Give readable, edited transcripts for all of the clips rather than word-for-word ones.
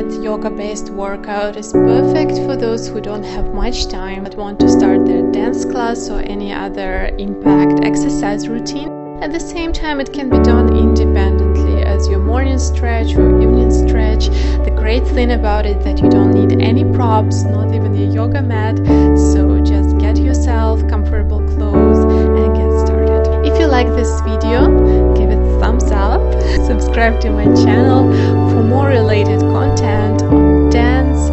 minute yoga-based workout is perfect for those who don't have much time but want to start their dance class or any other impact exercise routine. At the same time, it can be done independently as your morning stretch or evening stretch. The great thing about it that you don't need any props, not even a yoga mat, so just get yourself comfortable clothes and get started. If you like this video, give it a thumbs up, subscribe to my channel for more related content on dance,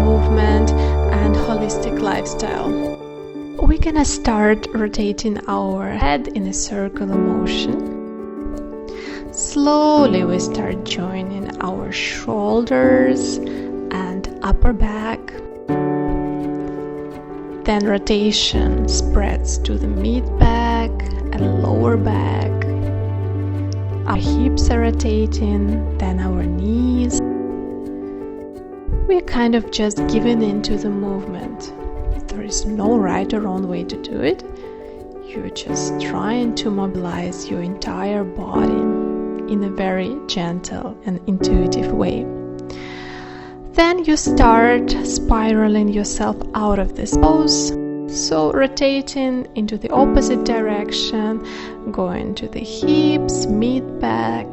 movement and holistic lifestyle. We're gonna start rotating our head in a circular motion. Slowly we start joining our shoulders and upper back. Then rotation spreads to the mid back and lower back. Our hips are rotating, then our knees. We're kind of just giving into the movement. There is no right or wrong way to do it. You're just trying to mobilize your entire body in a very gentle and intuitive way. Then you start spiraling yourself out of this pose. So rotating into the opposite direction, going to the hips, mid back,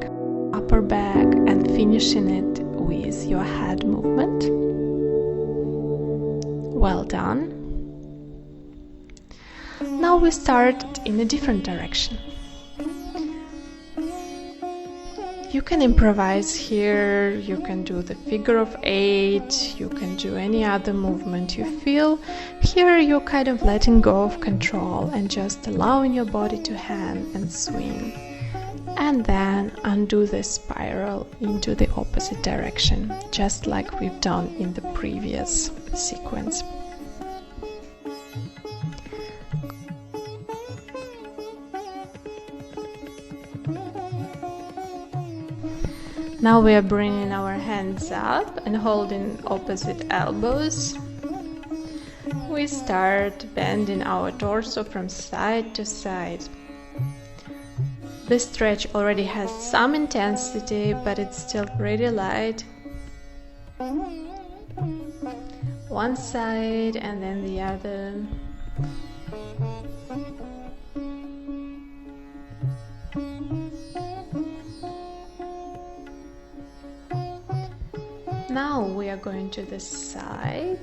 upper back, and finishing it with your head movement. Well done. Now we start in a different direction. You can improvise here, you can do the figure of 8, you can do any other movement you feel. Here you're kind of letting go of control and just allowing your body to hang and swing. And then undo the spiral into the opposite direction, just like we've done in the previous sequence. Now we are bringing our hands up and holding opposite elbows. We start bending our torso from side to side. This stretch already has some intensity, but it's still pretty light. One side and then the other. Now we are going to the side,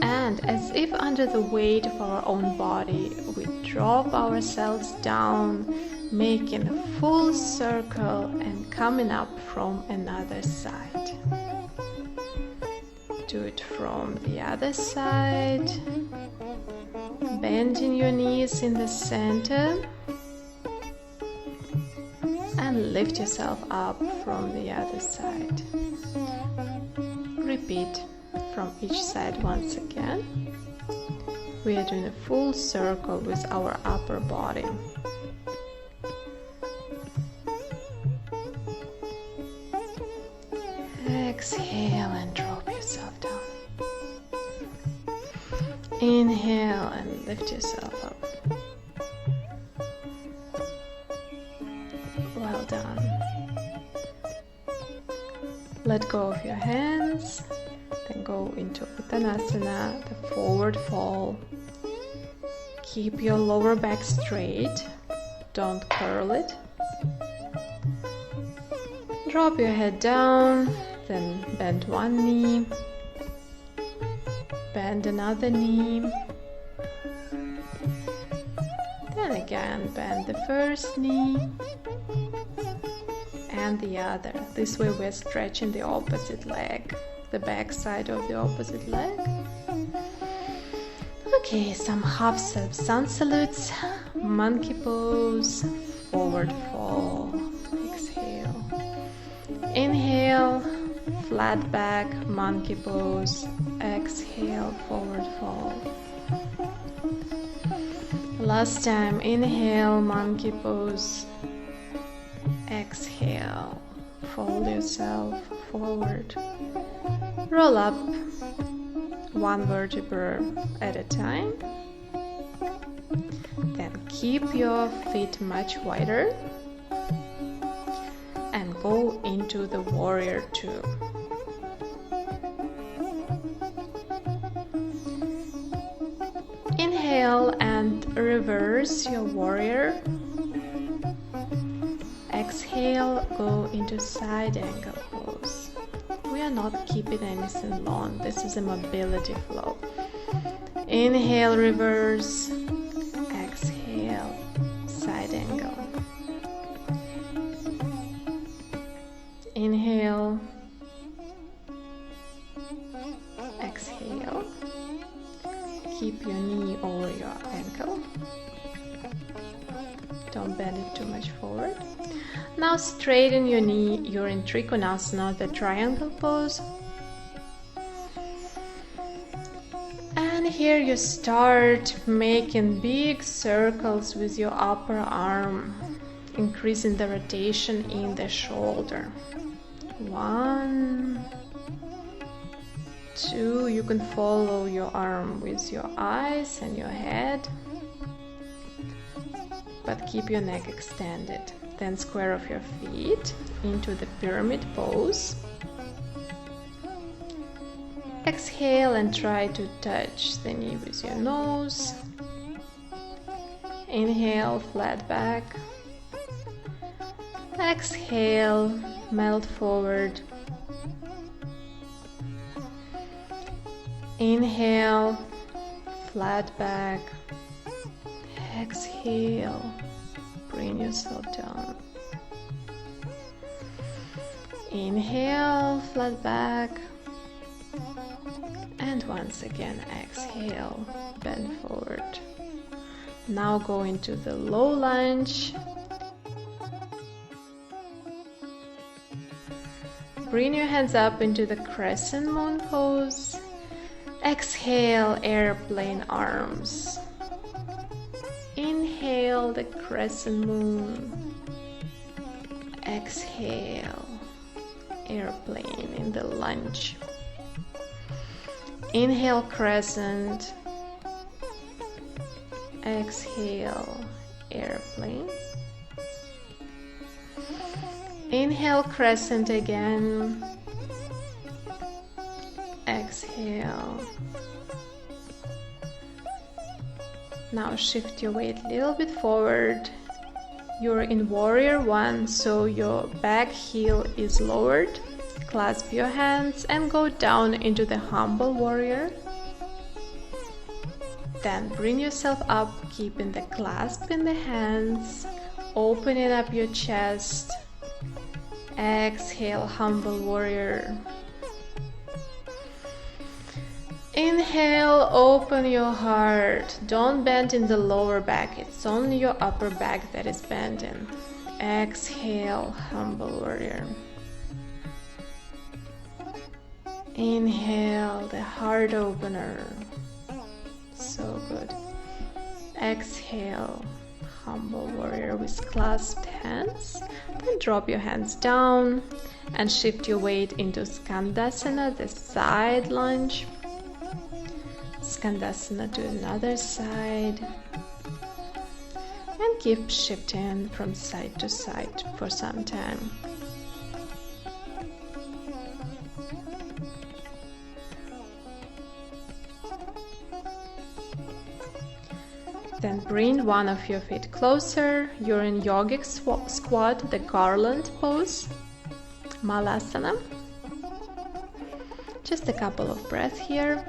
and as if under the weight of our own body, we drop ourselves down, making a full circle and coming up from another side. Do it from the other side, bending your knees in the center, and lift yourself up from the other side. Repeat from each side once again. We are doing a full circle with our upper body. Exhale and drop yourself down. Inhale and lift yourself up. Well done. Let go of your hands, then go into Uttanasana, the forward fold. Keep your lower back straight, don't curl it. Drop your head down, then bend one knee, bend another knee. Then again, bend the first knee and the other. This way we're stretching the opposite leg, the back side of the opposite leg. Okay, some half sun salutes, monkey pose, forward fold. Exhale. Inhale, flat back, monkey pose. Exhale, forward fold. Last time, inhale, monkey pose. Exhale, fold yourself forward. Roll up one vertebra at a time. Then keep your feet much wider and go into the warrior two. Inhale and reverse your warrior. Exhale, go into side angle pose. We are not keeping anything long. This is a mobility flow. Inhale, reverse. Exhale, side angle. Inhale. Exhale. Keep your knee over your ankle. Don't bend it too much forward. Now straighten your knee. You're in Trikonasana, the triangle pose. And here you start making big circles with your upper arm, increasing the rotation in the shoulder. 1, 2, you can follow your arm with your eyes and your head, but keep your neck extended. Then square off your feet into the pyramid pose. Exhale and try to touch the knee with your nose. Inhale, flat back. Exhale, melt forward. Inhale, flat back. Exhale, bring yourself down. Inhale, flat back. And once again, exhale, bend forward. Now go into the low lunge. Bring your hands up into the crescent moon pose. Exhale, airplane arms. Inhale, the crescent moon. Exhale, airplane in the lunge. Inhale, crescent. Exhale, airplane. Inhale, crescent again. Exhale. Now shift your weight a little bit forward. You're in warrior 1, so your back heel is lowered. Clasp your hands and go down into the humble warrior. Then bring yourself up, keeping the clasp in the hands, opening up your chest. Exhale, humble warrior. Inhale, open your heart. Don't bend in the lower back, it's only your upper back that is bending. Exhale, humble warrior. Inhale, the heart opener. So good. Exhale, humble warrior with clasped hands. Then drop your hands down and shift your weight into Skandasana, the side lunge. Skandasana to another side. And keep shifting from side to side for some time. Then bring one of your feet closer. You're in yogic squat, the garland pose, Malasana. Just a couple of breaths here.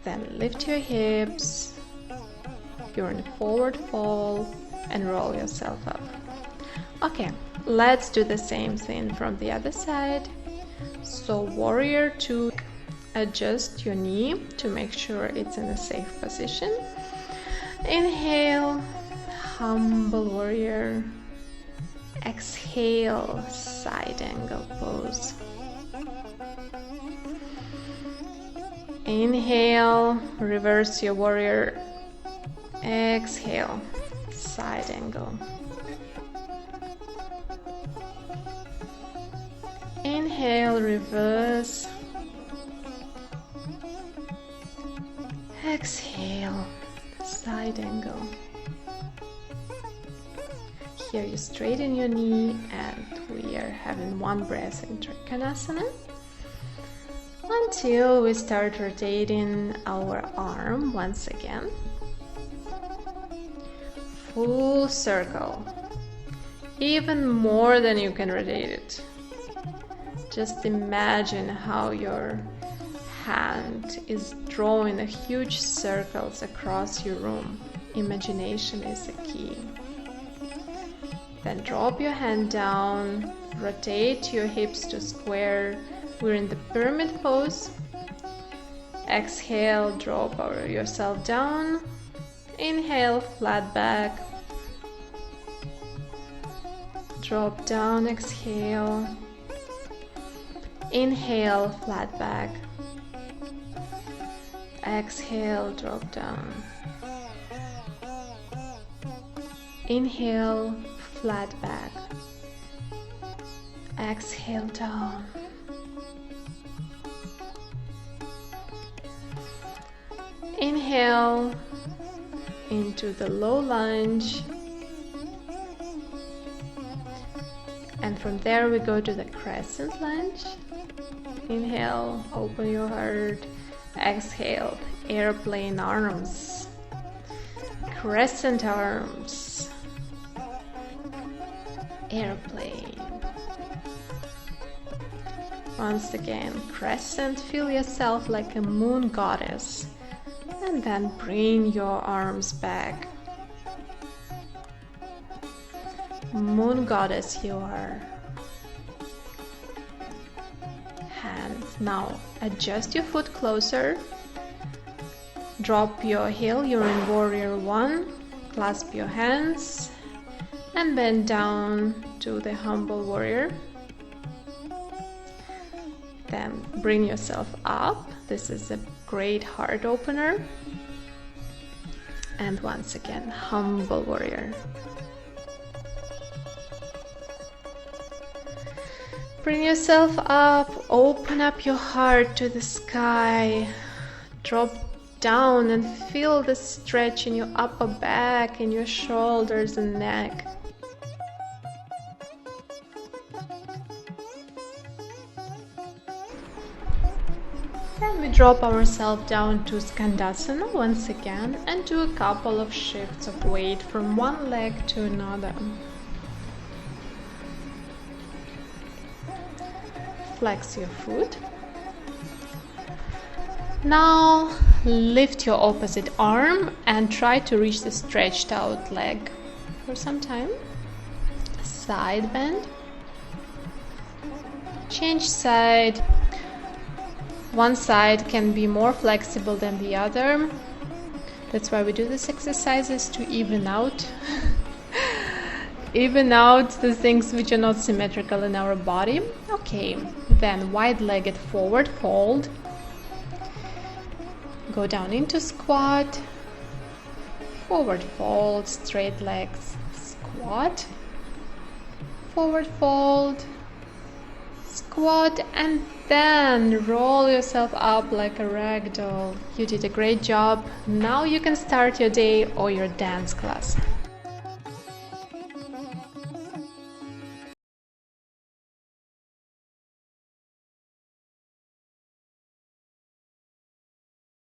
Then lift your hips. You're in forward fold and roll yourself up. Okay, let's do the same thing from the other side. So warrior 2. Adjust your knee to make sure it's in a safe position. Inhale, humble warrior. Exhale, side angle pose. Inhale, reverse your warrior. Exhale, side angle. Inhale, reverse. Exhale, side angle. Here you straighten your knee and we are having one breath in Trikonasana. until we start rotating our arm once again. Full circle, even more than you can rotate it. Just imagine how your hand is drawing a huge circles across your room. Imagination is the key. Then drop your hand down, rotate your hips to square. We're in the pyramid pose. Exhale, drop yourself down. Inhale, flat back. Drop down, exhale. Inhale, flat back. Exhale, drop down. Inhale, flat back. Exhale, down. Inhale into the low lunge. And from there we go to the crescent lunge. Inhale, open your heart. Exhale, airplane arms. Crescent arms. Airplane. Once again, crescent, feel yourself like a moon goddess. And then bring your arms back. Moon goddess you are. Hands. Now adjust your foot closer. Drop your heel, you're in warrior one. Clasp your hands and bend down to the humble warrior. Then bring yourself up. This is a great heart opener. And once again, humble warrior. Bring yourself up, open up your heart to the sky. Drop down and feel the stretch in your upper back, in your shoulders and neck. Then we drop ourselves down to Skandasana once again and do a couple of shifts of weight from one leg to another. Flex your foot. Now lift your opposite arm and try to reach the stretched out leg for some time. Side bend. Change side. One side can be more flexible than the other. That's why we do these exercises, to even out the things which are not symmetrical in our body. Okay, then wide-legged forward fold. Go down into squat. Forward fold, straight legs, squat. Forward fold, squat, and then roll yourself up like a rag doll. You did a great job. Now you can start your day or your dance class.